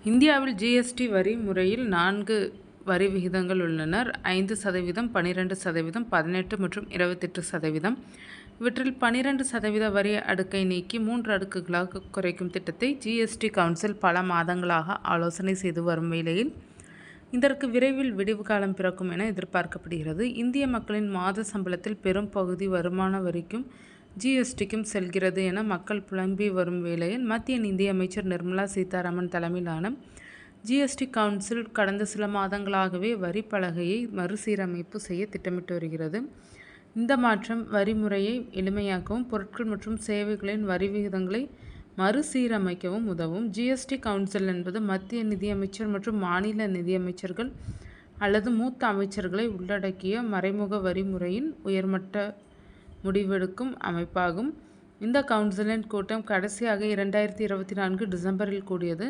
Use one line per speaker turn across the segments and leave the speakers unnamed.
இந்தியாவில் ஜிஎஸ்டி வரி முறையில் 4 வரி விகிதங்கள் உள்ளன. 5%, 12%, 18 மற்றும் 28%. இவற்றில் 12% வரி அடுக்கை நீக்கி 3 அடுக்குகளாக குறைக்கும் திட்டத்தை ஜிஎஸ்டி கவுன்சில் பல மாதங்களாக ஆலோசனை செய்து வரும் வேளையில் இதற்கு விரைவில் விடிவு காலம் பிறக்கும் என எதிர்பார்க்கப்படுகிறது. இந்திய மக்களின் மாத சம்பளத்தில் பெரும் பகுதி வருமான வரிக்கும் ஜிஎஸ்டிக்கும் செல்கிறது என மக்கள் புலம்பி வரும் வேளையில் மத்திய நிதியமைச்சர் நிர்மலா சீதாராமன் தலைமையிலான ஜிஎஸ்டி கவுன்சில் கடந்த சில மாதங்களாகவே வரி பலகையை மறுசீரமைப்பு செய்ய திட்டமிட்டு வருகிறது. இந்த மாற்றம் வரி முறையை எளிமையாக்கவும் பொருட்கள் மற்றும் சேவைகளின் வரி விகிதங்களை மறுசீரமைக்கவும் உதவும். ஜிஎஸ்டி கவுன்சில் என்பது மத்திய நிதியமைச்சர் மற்றும் மாநில நிதியமைச்சர்கள் அல்லது மூத்த அமைச்சர்களை உள்ளடக்கிய மறைமுக வரி முறையின் உயர்மட்ட முடிவெடுக்கும் அமைப்பாகும். இந்த கவுன்சிலின் கூட்டம் கடைசியாக 2024 டிசம்பரில் கூடியது.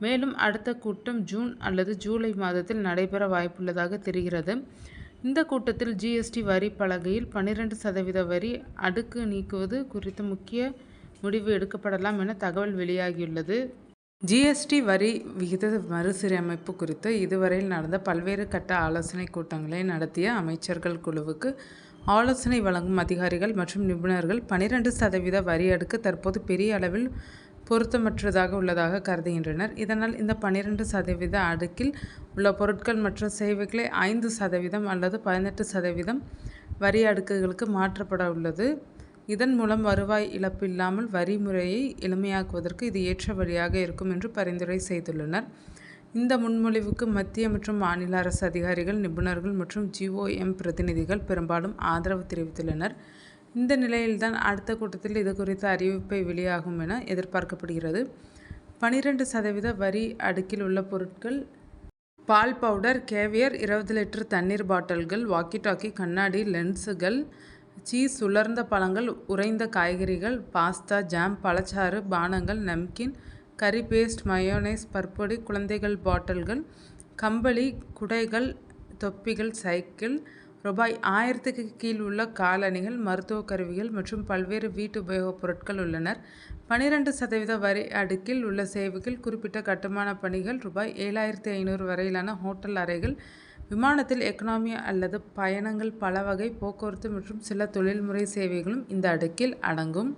மேலும் அடுத்த கூட்டம் ஜூன் அல்லது ஜூலை மாதத்தில் நடைபெற வாய்ப்புள்ளதாக தெரிகிறது. இந்த கூட்டத்தில் ஜிஎஸ்டி வரி பலகையில் 12% வரி அடுக்கு நீக்குவது குறித்து முக்கிய முடிவு எடுக்கப்படலாம் என தகவல் வெளியாகியுள்ளது. ஜிஎஸ்டி வரி விகித மறுசீரமைப்பு குறித்து இதுவரையில் நடந்த பல்வேறு கட்ட ஆலோசனை கூட்டங்களை நடத்திய அமைச்சர்கள் குழுவுக்கு ஆலோசனை வழங்கும் அதிகாரிகள் மற்றும் நிபுணர்கள் 12% வரி அடுக்கு தற்போது பெரிய அளவில் பொருத்தமற்றதாக உள்ளதாக கருதுகின்றனர். இதனால் இந்த 12% அடுக்கில் உள்ள பொருட்கள் மற்றும் சேவைகளை 5% அல்லது 18% வரி அடுக்குகளுக்கு மாற்றப்பட உள்ளது. இதன் மூலம் வருவாய் இழப்பு இல்லாமல் வரி முறையை எளிமையாக்குவதற்கு இது ஏற்ற வழியாக இருக்கும் என்று பரிந்துரை செய்துள்ளனர். இந்த முன்மொழிவுக்கு மத்திய மற்றும் மாநில அரசு அதிகாரிகள், நிபுணர்கள் மற்றும் ஜிஓஎம் பிரதிநிதிகள் பெரும்பாலும் ஆதரவு தெரிவித்துள்ளனர். இந்த நிலையில்தான் அடுத்த கூட்டத்தில் இது குறித்த அறிவிப்பை வெளியாகும் என எதிர்பார்க்கப்படுகிறது. 12% வரி அடுக்கில் உள்ள பொருட்கள் பால் பவுடர், கேவியர், 20 லிட்டர் தண்ணீர் பாட்டில்கள், வாக்கி டாக்கி, கண்ணாடி லென்ஸுகள், சீஸ், உலர்ந்த பழங்கள், உறைந்த காய்கறிகள், பாஸ்தா, ஜாம், பழச்சாறு, பானங்கள், நம்கின், கறி பேஸ்ட், மயோனைஸ், பற்பொடி, குழந்தைகள் பாட்டில்கள், கம்பளி, குடைகள், தொப்பிகள், சைக்கிள், ரூபாய் 1000க்கு கீழ் உள்ள காலணிகள், மருத்துவ கருவிகள் மற்றும் பல்வேறு வீட்டு உபயோகப் பொருட்கள் உள்ளனர். 12% வரி அடுக்கில் உள்ள சேவைகள் குறிப்பிட்ட கட்டுமான பணிகள், ரூபாய் 7500 வரையிலான ஹோட்டல் அறைகள், விமானத்தில் எக்கனாமி அல்லது பயணங்கள், பல வகை போக்குவரத்து மற்றும் சில தொழில்முறை சேவைகளும் இந்த அடுக்கில் அடங்கும்.